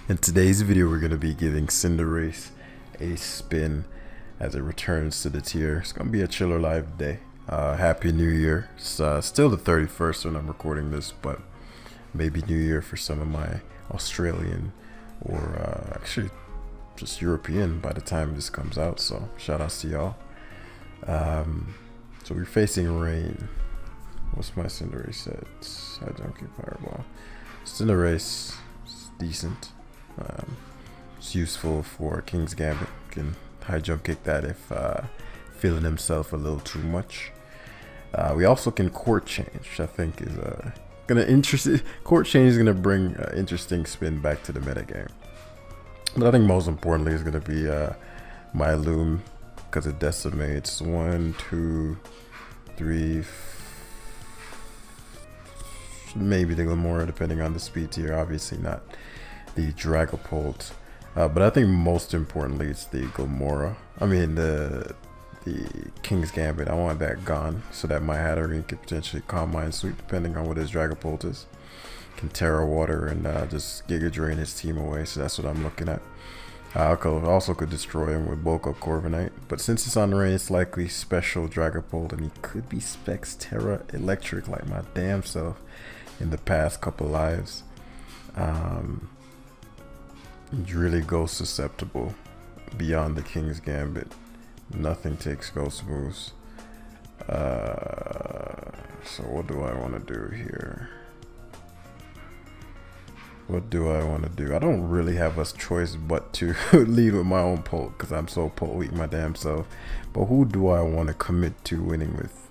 In today's video, we're going to be giving Cinderace a spin as it returns to the tier. It's going to be a chiller live day. Happy New Year. It's still the 31st when I'm recording this, but maybe New Year for some of my Australian or actually just European by the time this comes out. So shout outs to y'all. So we're facing rain. What's my Cinderace set? I don't get Fireball. Cinderace is decent. It's useful for King's Gambit. Can high jump kick that if feeling himself a little too much. We also can court change, which I think is court change is gonna bring an interesting spin back to the metagame. But I think most importantly is gonna be my Loom, because it decimates 1, 2, 3, maybe the Glamora depending on the speed tier. Obviously not the Dragapult, but I think most importantly it's the Glamora. I mean the King's Gambit. I want that gone so that my Hatterene could potentially Calm Mind Sweep depending on what his Dragapult is. Can Terra Water and just Giga Drain his team away, so that's what I'm looking at. I also could destroy him with Bulk Up Corviknight, but since it's on rain, it's likely special Dragapult, and he could be Specs Terra Electric like my damn self in the past couple lives. Really ghost susceptible beyond the King's Gambit. Nothing takes ghost moves. So what do I want to do here? What do I want to do? I don't really have a choice but to lead with my own Pult because I'm so Pult weak my damn self. But who do I want to commit to winning with?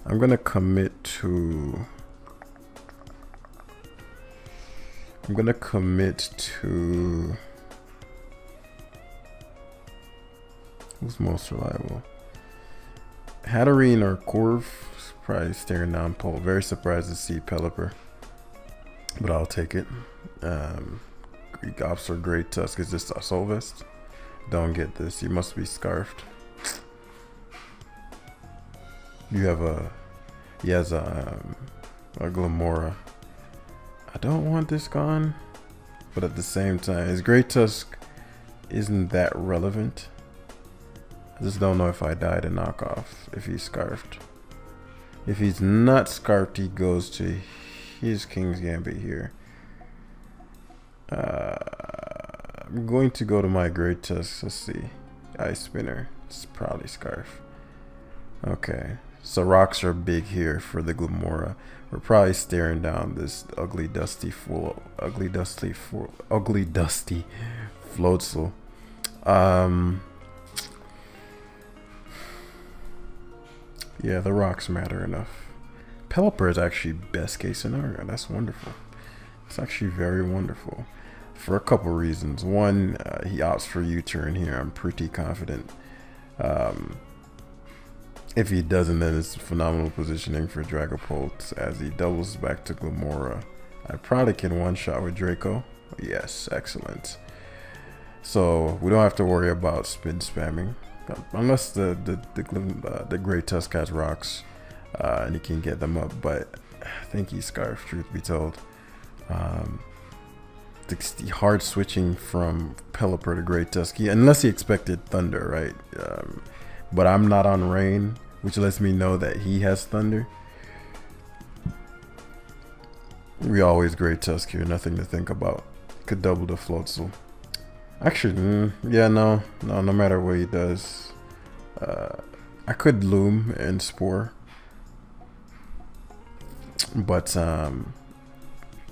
I'm gonna commit to who's most reliable? Hatterene or Corv? Probably staring down Pole. Very surprised to see Pelipper, but I'll take it. Greek Ops or Great Tusk. Is this a Soul Vest? Don't get this. You must be Scarfed. You have he has a Glamora. I don't want this gone, but at the same time, his Great Tusk isn't that relevant. I just don't know if I die to knock off if he's Scarfed. If he's not Scarfed, he goes to his King's Gambit here. I'm going to go to my Great Tusk. Let's see. Ice Spinner. It's probably Scarf. Okay. So rocks are big here for the Glamora. We're probably staring down this ugly dusty Floatzel. Yeah, the rocks matter enough. Pelipper is actually best case scenario. That's wonderful. It's actually very wonderful for a couple reasons. One, he opts for U-turn here. I'm pretty confident. If he doesn't, then it's phenomenal positioning for Dragapult as he doubles back to Glamora. I probably can one-shot with Draco. Yes, excellent. So we don't have to worry about spin spamming, unless the Great Tusk has rocks and he can get them up. But I think he's Scarf, truth be told. The hard switching from Pelipper to Great Tusk, unless he expected Thunder, right? But I'm not on rain, which lets me know that he has Thunder. We always Great Tusk here, nothing to think about. Could double the Floatzel. Actually, yeah, no matter what he does. I could Loom and Spore. But,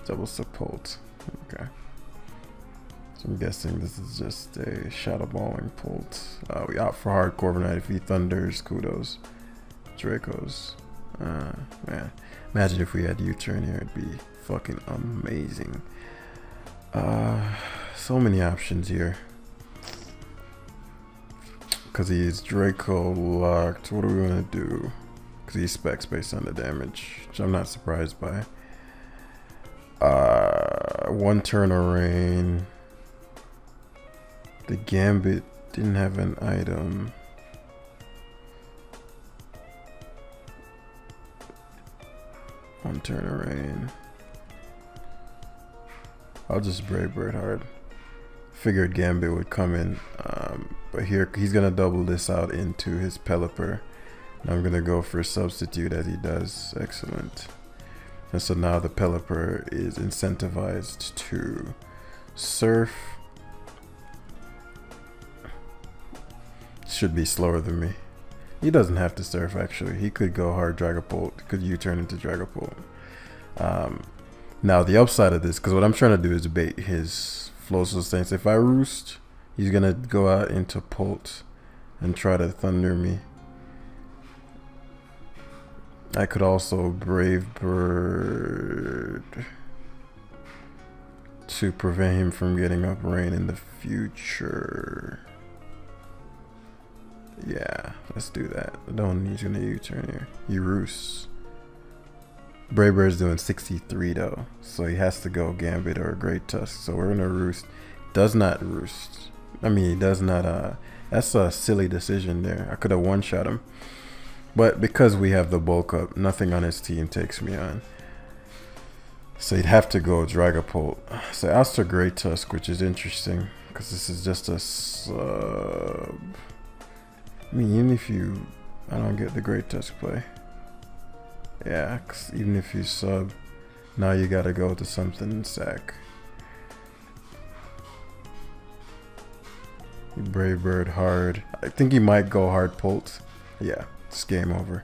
double Support. Okay. So I'm guessing this is just a Shadow Balling Pult. We opt for hard Corviknight. If he thunders, kudos. Dracos. Man, imagine if we had U-turn here, it'd be fucking amazing. So many options here. Because he's Draco locked. What are we gonna do? Because he specs based on the damage, which I'm not surprised by. One turn of rain. The Gambit didn't have an item. One turn of rain. I'll just Brave Bird hard. Figured Gambit would come in, but here he's gonna double this out into his Pelipper. And I'm gonna go for substitute as he does. Excellent. And so now the Pelipper is incentivized to surf. Should be slower than me. He doesn't have to surf actually. He could go hard Dragapult, could U-turn into Dragapult. Now the upside of this, because what I'm trying to do is bait his Floatzel Stance. If I Roost, he's gonna go out into Pult and try to Thunder me. I could also Brave Bird to prevent him from getting up Rain in the future. Yeah, let's do that. I don't need you to U-turn here. He roosts. Brave Bird's doing 63 though, so he has to go Gambit or Great Tusk. So we're gonna Roost. Does not Roost. I mean, he does not. That's a silly decision there. I could have one-shot him, but because we have the bulk up, nothing on his team takes me on. So he'd have to go Dragapult. So Ouster Great Tusk, which is interesting because this is just a sub. I mean, even if you, I don't get the Great Tusk play. Yeah, 'cause even if you sub, now you gotta go to something sack. Brave Bird hard. I think he might go hard Pult. Yeah, it's game over.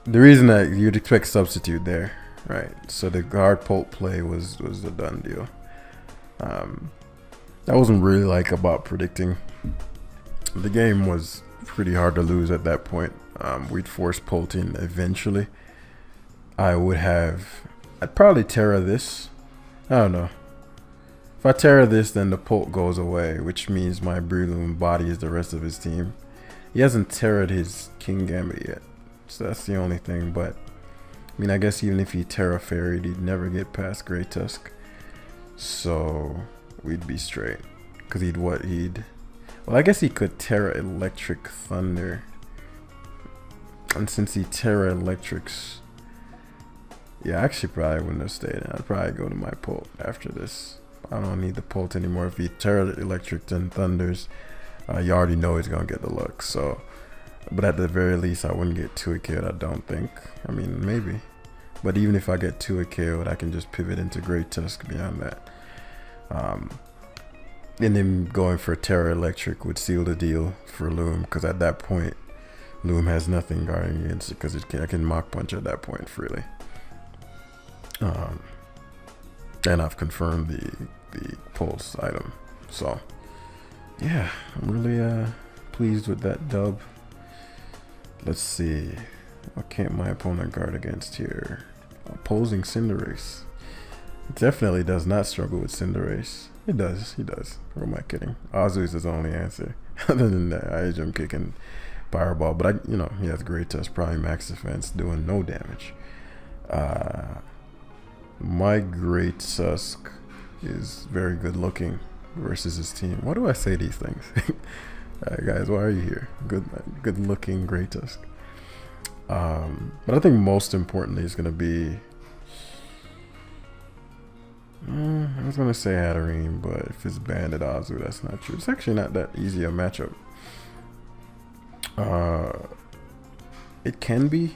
The reason that you'd expect substitute there, right? So the hard Pult play was a done deal. That wasn't really like about predicting. The game was pretty hard to lose at that point. We'd force Pulting eventually. I'd probably Terra this. I don't know. If I Terra this, then the Pult goes away, which means my Breloom bodies the rest of his team. He hasn't Terra'd his King Gambit yet, so that's the only thing. But I mean, I guess even if he Terra Fairy'd, he'd never get past Great Tusk. So we'd be straight. Cause well, I guess he could Terra Electric Thunder. And since he Terra Electrics, yeah, I actually probably wouldn't have stayed. I'd probably go to my Pult after this. I don't need the Pult anymore. If he Terra Electric and Thunders, you already know he's gonna get the luck. So, but at the very least, I wouldn't get 2 KO'd. I don't think. I mean, maybe. But even if I get 2 KO'd, I can just pivot into Great Tusk beyond that. And then going for Terra Electric would seal the deal for Loom, because at that point, Loom has nothing guarding against it, because I can Mach Punch at that point freely. And I've confirmed the Pulse item. So, yeah, I'm really pleased with that dub. Let's see. What can't my opponent guard against here? Opposing Cinderace. Definitely does not struggle with Cinderace. He does. Who am I kidding? Azu is his only answer. Other than that, I jump kicking Fireball. But he has Great Tusk, probably max defense, doing no damage. My Great Tusk is very good looking versus his team. Why do I say these things? Guys, why are you here? Good looking Great Tusk. But I think most importantly is gonna be, I was gonna say Hatterene, but if it's Bandit Azu, that's not true. It's actually not that easy a matchup. It can be,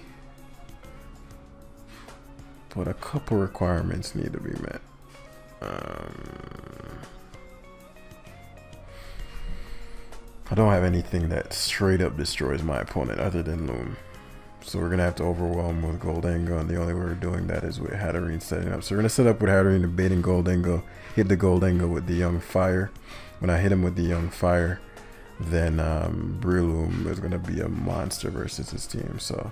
but a couple requirements need to be met. I don't have anything that straight up destroys my opponent other than Loom. So we're going to have to overwhelm with Goldengo, and the only way we're doing that is with Hatterene setting up. So we're going to set up with Hatterene and baiting Goldengo, hit the Goldengo with the Young Fire. When I hit him with the Young Fire, then Breloom is going to be a monster versus his team. So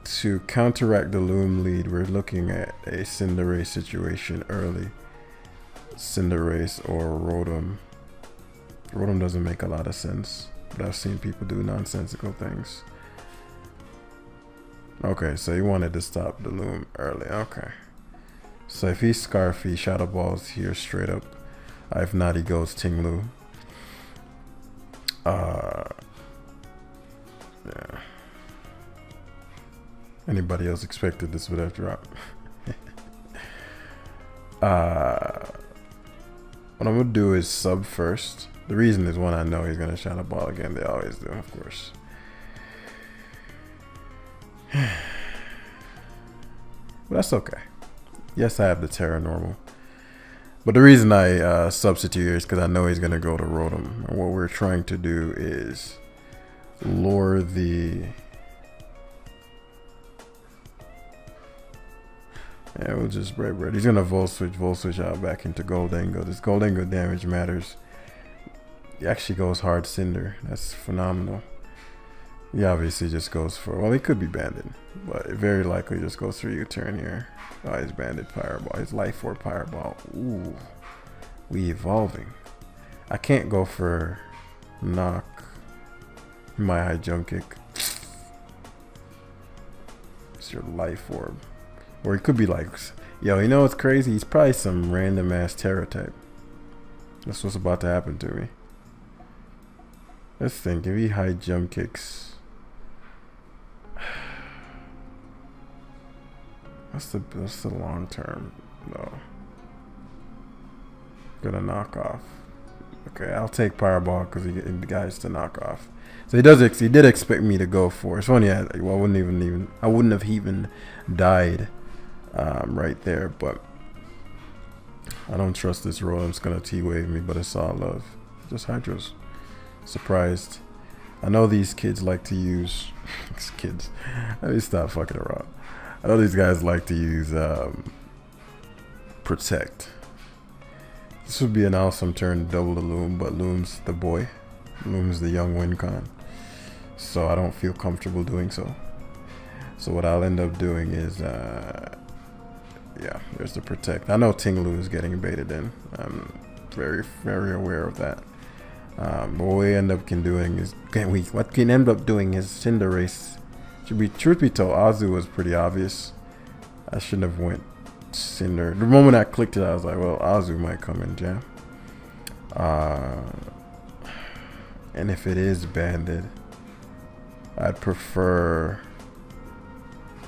to counteract the Loom lead, we're looking at a Cinderace situation early. Cinderace or Rotom. Rotom doesn't make a lot of sense, but I've seen people do nonsensical things. Okay, so he wanted to stop the Loom early. Okay. So if he Scarf, he Shadow Balls here straight up. If not, he goes Tinglu. Yeah. Anybody else expected this would have dropped? What I'm gonna do is sub first. The reason is one, I know he's gonna Shadow Ball again. They always do, of course. But that's okay. Yes, I have the Terra normal. But the reason I substitute here is because I know he's gonna go to Rotom. And what we're trying to do is lure the... Yeah, we'll just break. He's gonna Volt Switch out back into Goldengo. This Goldengo damage matters. He actually goes hard Cinder. That's phenomenal. He obviously just goes for, well, he could be banded, but it very likely just goes for U-turn here. Oh, he's banded Fireball. His Life Orb Fireball. Ooh, we evolving. I can't go for knock. My high jump kick. It's your Life Orb. Or he could be like, yo, you know what's crazy? He's probably some random ass Terra type. That's what's about to happen to me. Let's think. If he high jump kicks, what's the long term? No. Gonna knock off. Okay, I'll take Fireball because the guy's to knock off. So he did expect me to go for. It's funny. Well, I wouldn't have even died right there, but I don't trust this Rotom's gonna T-wave me, but it's all love. Just Hydros. Surprised. I know these kids like to use these kids. Let me stop fucking around. I know these guys like to use Protect. This would be an awesome turn to double the Loom, but Loom's the boy. Loom's the young WinCon. So I don't feel comfortable doing so. So what I'll end up doing is yeah, there's the Protect. I know Tinglu is getting baited in. I'm very, very aware of that. But what we end up doing is Cinderace. Should be, truth be told, Azu was pretty obvious. I shouldn't have went Cinder. The moment I clicked it, I was like, well, Azu might come in jam. And if it is banded, I'd prefer.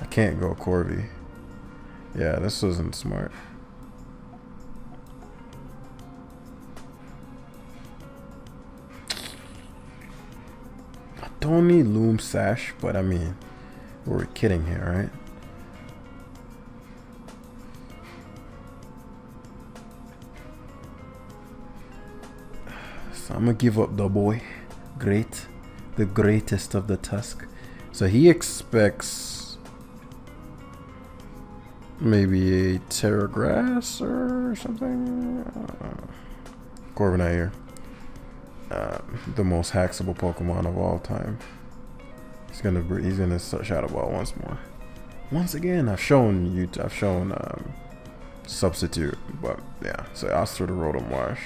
I can't go Corvi. Yeah, this wasn't smart. I don't need Loom Sash, but I mean, we're kidding here, right? So I'm gonna give up the boy. Great. The greatest of the Tusk. So he expects maybe a Terra Grass or something. Corviknight here. The most hacksable Pokemon of all time. He's gonna Shadow Ball once more. Once again, I've shown Substitute, but yeah. So I'll sort of Rotom Wash.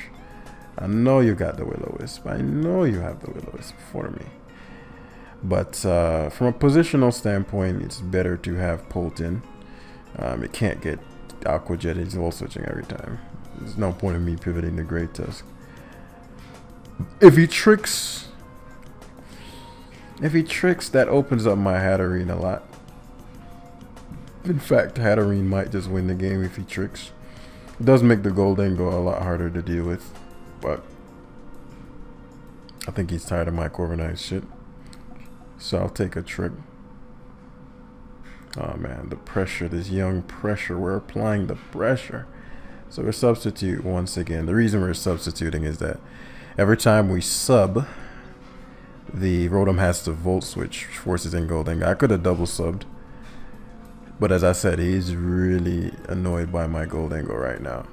I know you got the Will-O-Wisp. I know you have the Will-O-Wisp for me. But from a positional standpoint, it's better to have Polten. It can't get Aqua Jet. He's Volt Switching every time. There's no point in me pivoting to Great Tusk. If he tricks, that opens up my Hatterene a lot. In fact, Hatterene might just win the game if he tricks. It does make the Goldengo a lot harder to deal with, but I think he's tired of my Corviknight shit. So I'll take a trick. Oh man, the pressure, this young pressure. We're applying the pressure. So we're substitute once again. The reason we're substituting is that every time we sub, the Rotom has to Volt Switch, which forces in Goldengo. I could have double subbed, but as I said, he's really annoyed by my Goldengo right now.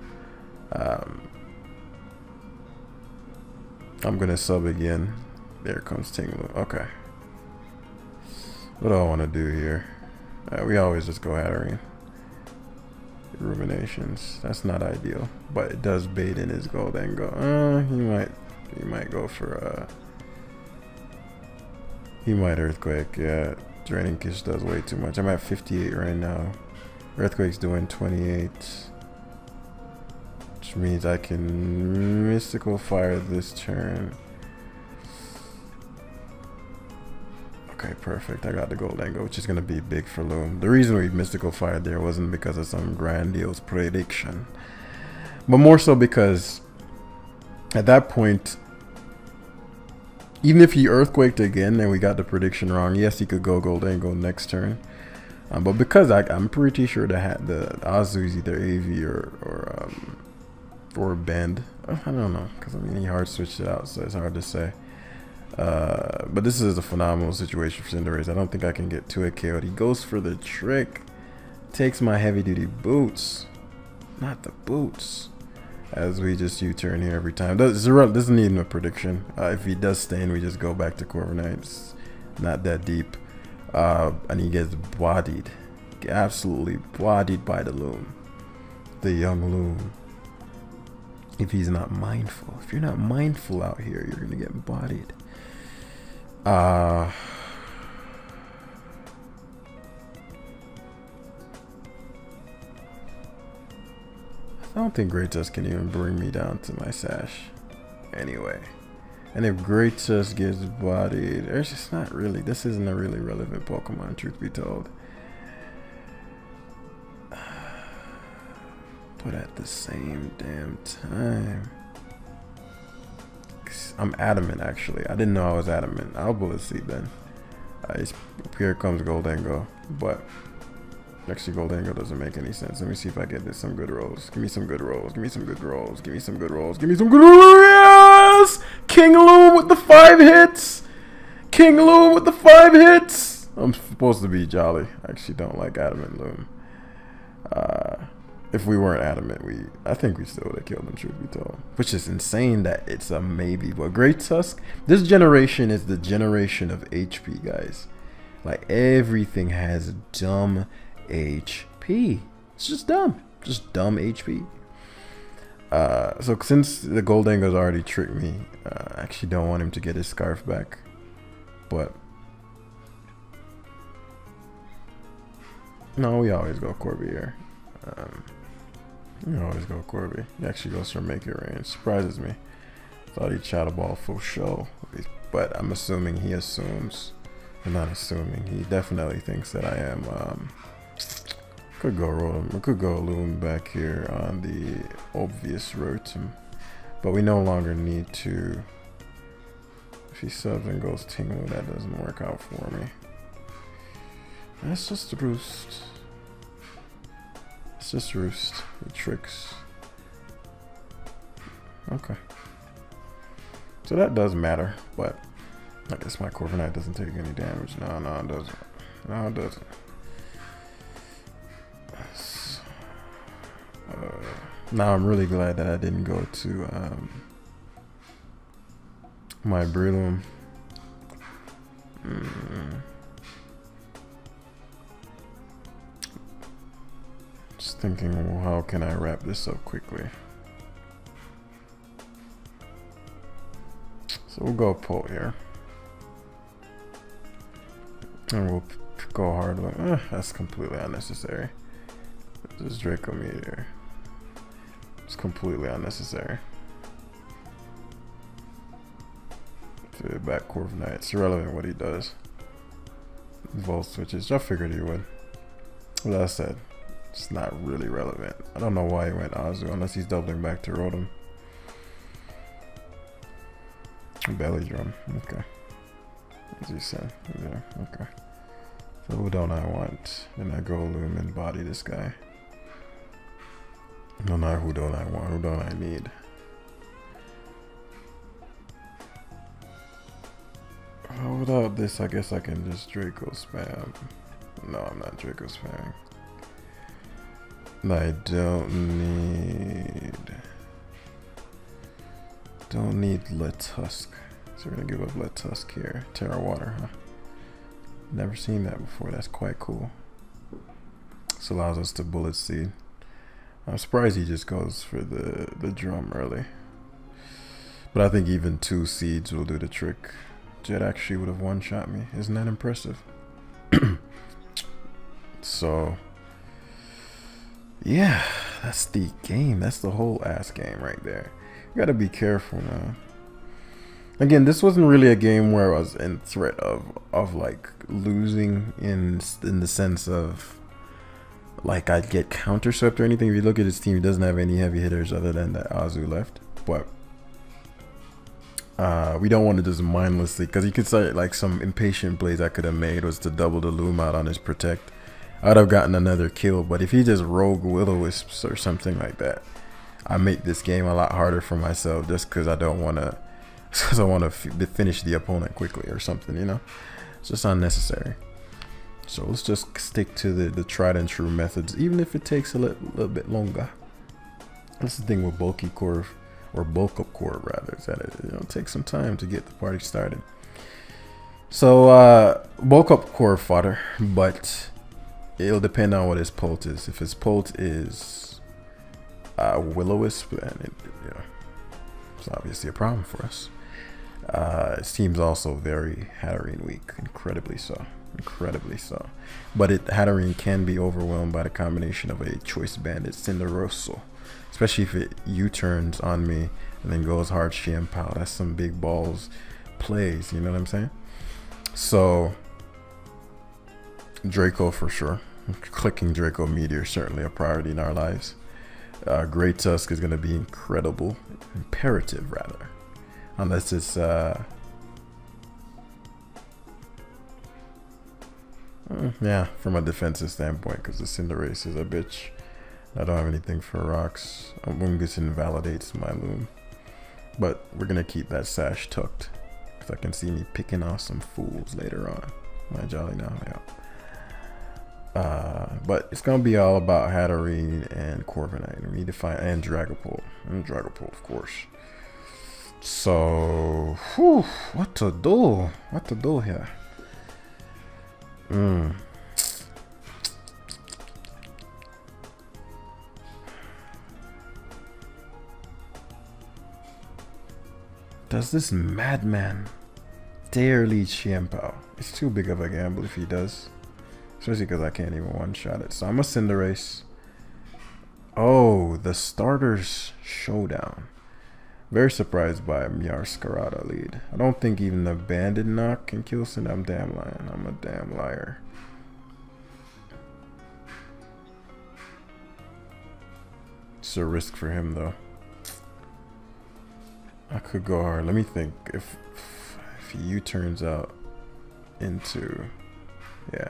I'm gonna sub again. There comes Tinglu. Okay. What do I want to do here? We always just go Hatterene. Ruminations. That's not ideal, but it does bait in his Goldengo. He might go for he might Earthquake. Yeah, Draining Kiss does way too much. I'm at 58 right now. Earthquake's doing 28, which means I can Mystical Fire this turn. Okay, perfect. I got the Goldengo, which is going to be big for Loom. The reason we Mystical Fired there wasn't because of some grandiose prediction, but more so because At that point, even if he Earthquaked again and we got the prediction wrong, yes, he could go Goldango next turn. But because I'm pretty sure the Azu is either AV or Bend. I don't know, because I mean he hard switched it out, so it's hard to say. But this is a phenomenal situation for Cinderace. I don't think I can get to it KO'd. He goes for the trick, takes my heavy duty boots, not the boots. As we just U-turn here every time. Doesn't need a prediction. If he does stain, we just go back to Corviknight. It's not that deep. And he gets bodied. Absolutely bodied by the Loom. The young Loom. If he's not mindful. If you're not mindful out here, you're going to get bodied. I don't think Great Tusk can even bring me down to my sash. Anyway. And if Great Tusk gets bodied, there's just not really, this isn't a really relevant Pokemon, truth be told. But at the same damn time, I'm adamant actually. I didn't know I was adamant. I'll Bullet Seed then. Here comes Goldango, but actually Goldango doesn't make any sense. Let me see if I get this some good rolls. Give me some good rolls. Give me some good rolls. Give me some good rolls. Give me some good rolls. Yes! King Loom with the 5 hits. King Loom with the 5 hits. I'm supposed to be jolly. I actually don't like Adamant Loom. If we weren't adamant, I think we still would have killed him, truth be told. Which is insane that it's a maybe. But Great Tusk, this generation is the generation of HP, guys. Like everything has dumb HP. It's just dumb. Just dumb HP. So since the Goldango's already tricked me, I actually don't want him to get his scarf back. But no, we always go Corby here. We always go Corby. He actually goes for Make It Rain. Surprises me. Thought he'd chat a ball full show. But I'm assuming he assumes. I'm not assuming. He definitely thinks that I am. Could go Rotom. We could go Loom back here on the obvious Rotom. But we no longer need to. If he subs and goes Tinglu, that doesn't work out for me. That's just Roost. It's just Roost. It tricks. Okay. So that does matter, but I guess my Corviknight doesn't take any damage. No, it doesn't. No, it doesn't. Now I'm really glad that I didn't go to my Breloom. Just thinking, well, how can I wrap this up quickly? So we'll go Polt here. And we'll go hard. That's completely unnecessary. This Draco Meteor. It's completely unnecessary. To back Corviknight. It's irrelevant what he does. Volt switches. I figured he would. Like I said, it's not really relevant. I don't know why he went Azu unless he's doubling back to Rotom. Belly Drum. Okay. As you said. Yeah, okay. So who don't I want? Then I go Loom and body this guy. No, not who don't I want, who don't I need? Without this, I guess I can just Draco spam. No, I'm not Draco spamming. I don't need Letusk. So we're gonna give up Letusk here. Terra Water, huh? Never seen that before. That's quite cool. This allows us to Bullet Seed. I'm surprised he just goes for the drum early. But I think even 2 seeds will do the trick. Jet actually would have one-shot me. Isn't that impressive? So, yeah, that's the game. That's the whole ass game right there. You gotta be careful, man. Again, this wasn't really a game where I was in threat of like losing in the sense of like I'd get counter swept or anything. If you look at his team, he doesn't have any heavy hitters other than that Azu left. But We don't want to just mindlessly, because you could say like some impatient plays I could have made was to double the loom out on his protect. I'd have gotten another kill, but if he just rogue will-o-wisps or something like that, I make this game a lot harder for myself just because I don't want to, because I want to finish the opponent quickly or something, you know. It's just unnecessary. So let's just stick to the tried and true methods, even if it takes a little bit longer. That's the thing with bulky core, or bulk up core rather, is that it takes some time to get the party started. So bulk up core fodder, but it'll depend on what his pult is. If his pult is will-o-wisp, then it's obviously a problem for us. His team's also very Hatterene weak, incredibly so. But Hatterene can be overwhelmed by the combination of a choice bandit Cinderace, especially if it U-turns on me and then goes hard Xianpao. That's some big balls plays, you know what I'm saying? So Draco for sure. Clicking Draco Meteor certainly a priority in our lives. Great Tusk is going to be imperative rather, unless it's yeah, from a defensive standpoint, because the Cinderace is a bitch. I don't have anything for rocks. Amoonguss invalidates my loom, but we're gonna keep that sash tucked because I can see me picking off some fools later on. My jolly now, yeah. But it's gonna be all about Hatterene and Corviknight. We need to find, and Dragapult, of course. So, whew, what to do? What to do here? Does this madman dare lead Xianpao? It's too big of a gamble if he does. Especially because I can't even one-shot it. So I'm a Cinderace. Oh, the starter's Showdown. Very surprised by a Scarlet lead. I don't think even the Banded knock can kill Cinderace. I'm damn lying. I'm a damn liar. It's a risk for him though. I could go hard. Let me think. If he U-turns out into, yeah,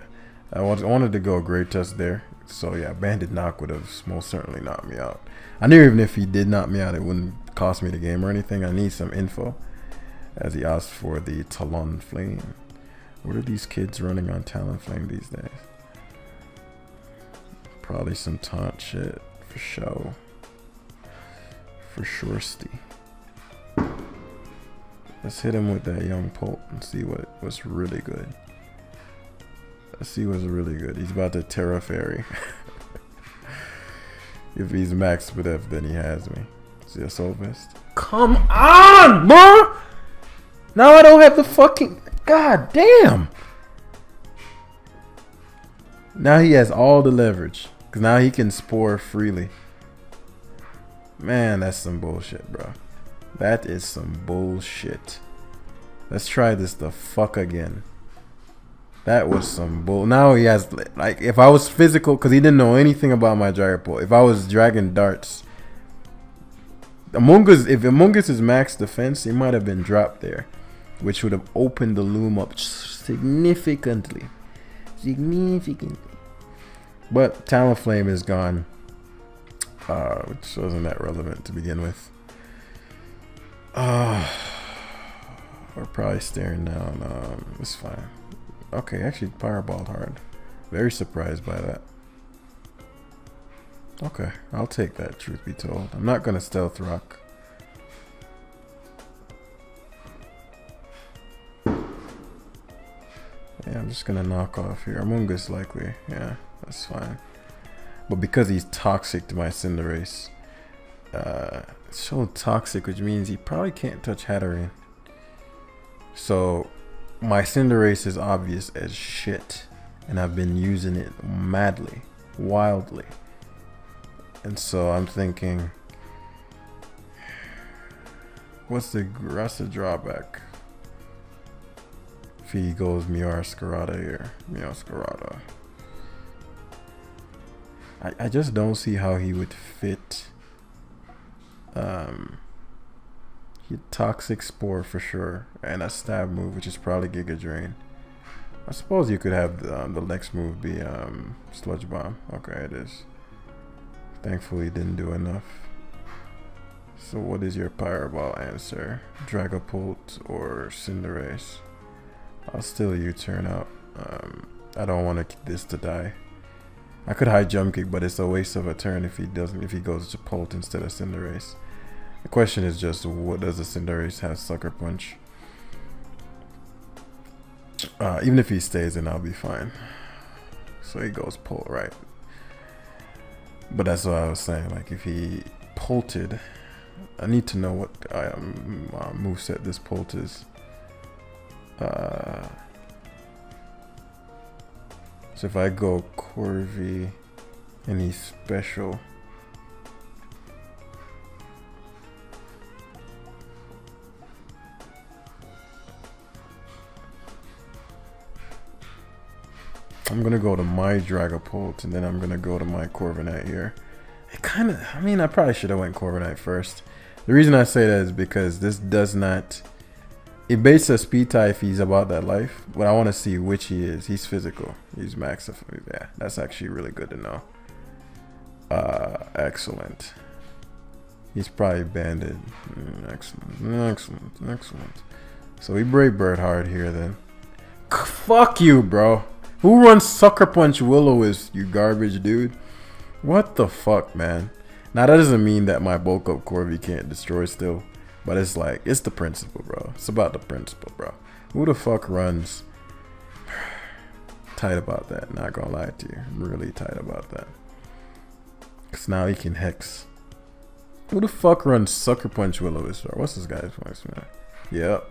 I wanted to go Great Tusk there. So yeah, Banded knock would have most certainly knocked me out. I knew even if he did knock me out, it wouldn't cost me the game or anything. I need some info, as he asked for the Talonflame. What are these kids running on Talonflame these days? Probably some taunt shit for show. For suresty. Let's hit him with that young Pult and see what's really good. Let's see what's really good. He's about to Terra Fairy. If he's maxed with F, then he has me. See a Soul Vest? Come on, bro! Now I don't have the fucking... God damn! Now he has all the leverage. Because now he can spore freely. Man, that's some bullshit, bro. That is some bullshit. Let's try this the fuck again. That was some bull. Now he has, like, if I was physical, because he didn't know anything about my Dragapult. If I was dragging darts, if Among Us is max defense, he might have been dropped there, which would have opened the loom up significantly. But Talonflame is gone, which wasn't that relevant to begin with. We're probably staring down. It's fine. Okay, actually fireballed hard. Very surprised by that. Okay, I'll take that, truth be told. I'm not gonna stealth rock. Yeah, I'm just gonna knock off here. Amoonguss likely. Yeah, that's fine. But because he's toxic to my Cinderace, it's so toxic, which means he probably can't touch Hatterene. So my Cinderace is obvious as shit, and I've been using it madly, wildly. And so I'm thinking, what's the drawback? If he goes Meowscarada here, Meowscarada. I just don't see how he would fit Toxic Spore for sure, and a stab move, which is probably Giga Drain. I suppose you could have the next move be Sludge Bomb. Okay, it is. Thankfully, didn't do enough. So, what is your Fireball answer? Dragapult or Cinderace? I'll still U-turn out. I don't want this to die. I could high jump kick, but it's a waste of a turn if he goes to Pult instead of Cinderace. The question is just, what does the Cinderace have? Sucker Punch. Even if he stays in, I'll be fine. So he goes Pult, right? But that's what I was saying. Like, if he Pulted, I need to know what moveset this Pult is. So if I go Corvi and he's special, I'm gonna go to my Dragapult and then I'm gonna go to my Corviknight here. It kind of, I mean, I probably should have went Corviknight first. The reason I say that is because this does not, it baits a speed tie if he's about that life, but I want to see which he is. He's physical. He's max. Yeah, that's actually really good to know. Excellent. He's probably banded. Excellent. So we Brave Bird hard here then. Fuck you, bro. Who runs Sucker Punch Will-O-Wisp, you garbage dude? What the fuck, man? Now that doesn't mean that my bulk up Corvi can't destroy still. But it's like, it's the principle, bro. It's about the principle, bro. Who the fuck runs? Tight about that, not gonna lie to you. I'm really tight about that. Cause now he can Hex. Who the fuck runs Sucker Punch Will-O-Wisp? What's this guy's voice, man? Yep.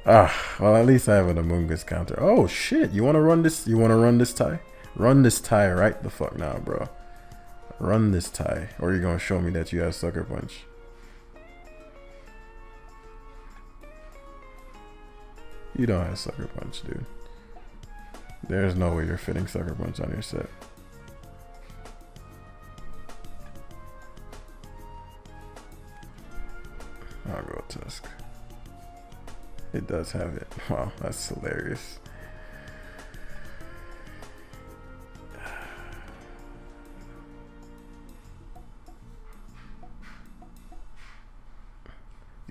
Well, at least I have an Amoonguss counter. Oh shit, you wanna run this? You wanna run this tie? Run this tie right the fuck now, bro. Run this tie, or you're gonna show me that you have Sucker Punch. You don't have Sucker Punch, dude. There's no way you're fitting Sucker Punch on your set. I'll go Tusk. It does have it. Wow, that's hilarious.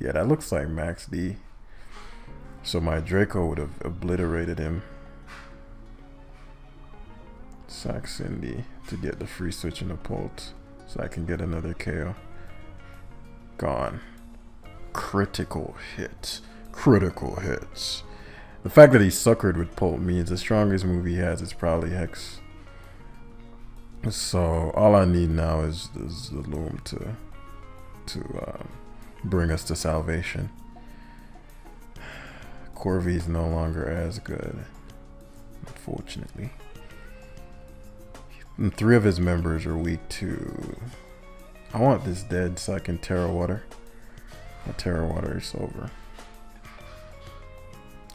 Yeah, that looks like Max D. So my Draco would have obliterated him. Sack Cindy to get the free switch in the Pult. So I can get another KO. Gone. Critical hit. Critical hits. The fact that he suckered with Pult means the strongest move he has is probably Hex. So all I need now is the Loom to bring us to salvation. Corvi's no longer as good, unfortunately. And 3 of his members are weak to... I want this dead so I can Terra Water. My Terra Water is over.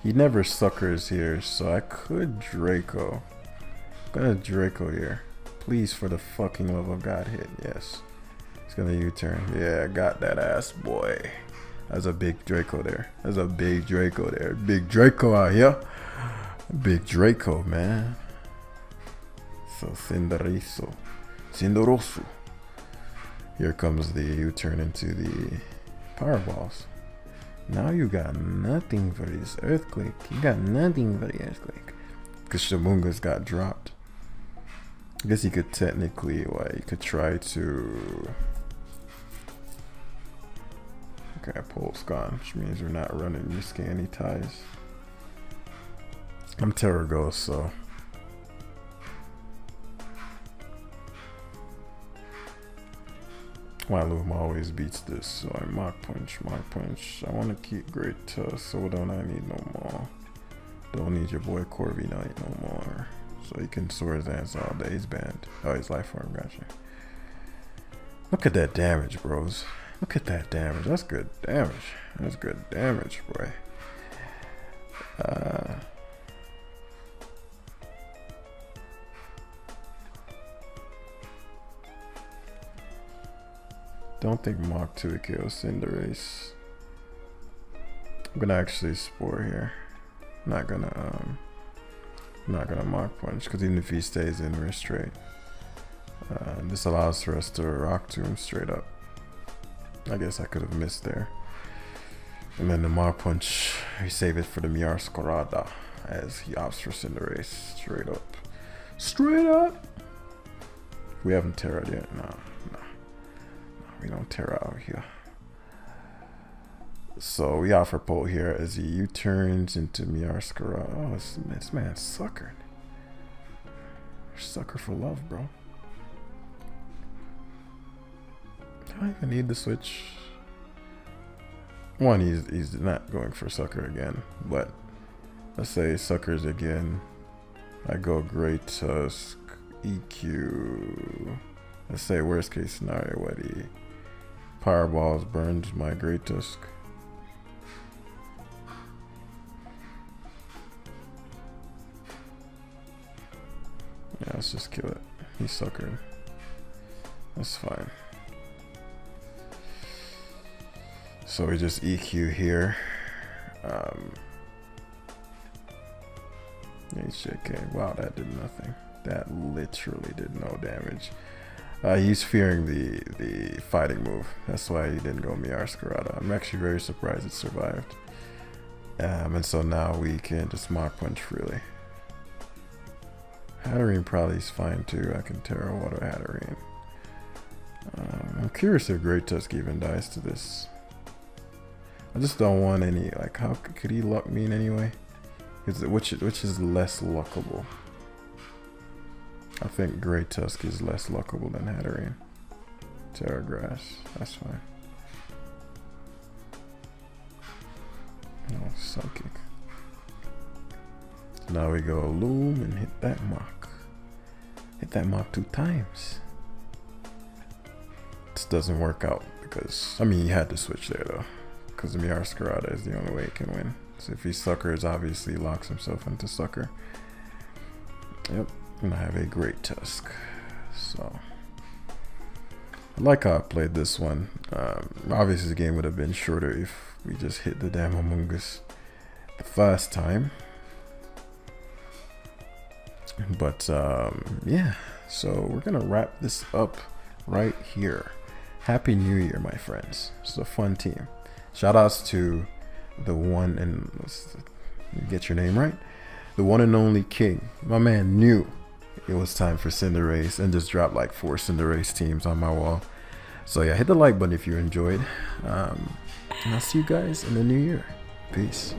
He never suckers here, so I could Draco. I'm gonna Draco here. Please, for the fucking love of God, hit. Yes. He's gonna U-turn. Yeah, got that ass, boy. That's a big Draco there. That's a big Draco there. Big Draco out here. Big Draco, man. So Cinderace. Cinderoso. Here comes the U-turn into the Powerballs. Now you got nothing for this Earthquake. You got nothing for the Earthquake. Because Shamunga's got dropped. I guess you could technically, you could try to... Okay, Pult's gone, which means we're not running risking any ties. I'm Terra Ghost, so... Loom always beats this, so I Mach Punch. I want to keep Great Tusk, so what don't I need no more? Don't need your boy Corviknight no more. So he can Swords Dance all day. He's banned. Oh, he's Life Form, gotcha. Look at that damage, bros. Look at that damage. That's good damage. That's good damage, boy. don't think Mach 2 kills Cinderace. I'm gonna actually Spore here. Not gonna Mach Punch, because even if he stays in, we're straight. This allows for us to Rock Tomb straight up. I guess I could have missed there. And then the Mach Punch, we save it for the Scarlet as he opts for Cinderace. Straight up. Straight up! We haven't Terra'd yet. No, we don't Terra out here. So we offer Pole here as he U-turns into Scarlet. Oh, this man's suckered. Sucker for love, bro. Do I even need the switch? One, he's not going for Sucker again, but let's say Suckers again. I go Great Tusk, EQ. Let's say worst case scenario, what he Powerballs burns my Great Tusk. Yeah, let's just kill it. He's suckered. That's fine. So we just EQ here. HJK. Wow, that did nothing. That literally did no damage. He's fearing the fighting move. That's why he didn't go Scarlet. I'm actually very surprised it survived. And so now we can just Mach Punch freely. Hatterene probably is fine too. I can Terra Water Hatterene. I'm curious if Great Tusk even dies to this. I just don't want any, like, how could he luck me in any way? Which is less luckable? I think Great Tusk is less luckable than Hatterene. Terra Grass, that's fine. No, Sun Kick. Now we go Loom and hit that Mach. Hit that Mach 2 times. This doesn't work out because, I mean, he had to switch there though, because the Scarlet is the only way he can win. So if he suckers, obviously locks himself into Sucker. Yep, and I have a Great Tusk. So I like how I played this one. Obviously the game would have been shorter if we just hit the damn Amoonguss the first time. But yeah, so we're gonna wrap this up right here. Happy New Year, my friends. It's a fun team. Shout outs to the one and let's get your name right, the one and only King. My man knew it was time for Cinderace and just dropped like 4 Cinderace teams on my wall. So yeah, hit the like button if you enjoyed, and I'll see you guys in the new year. Peace.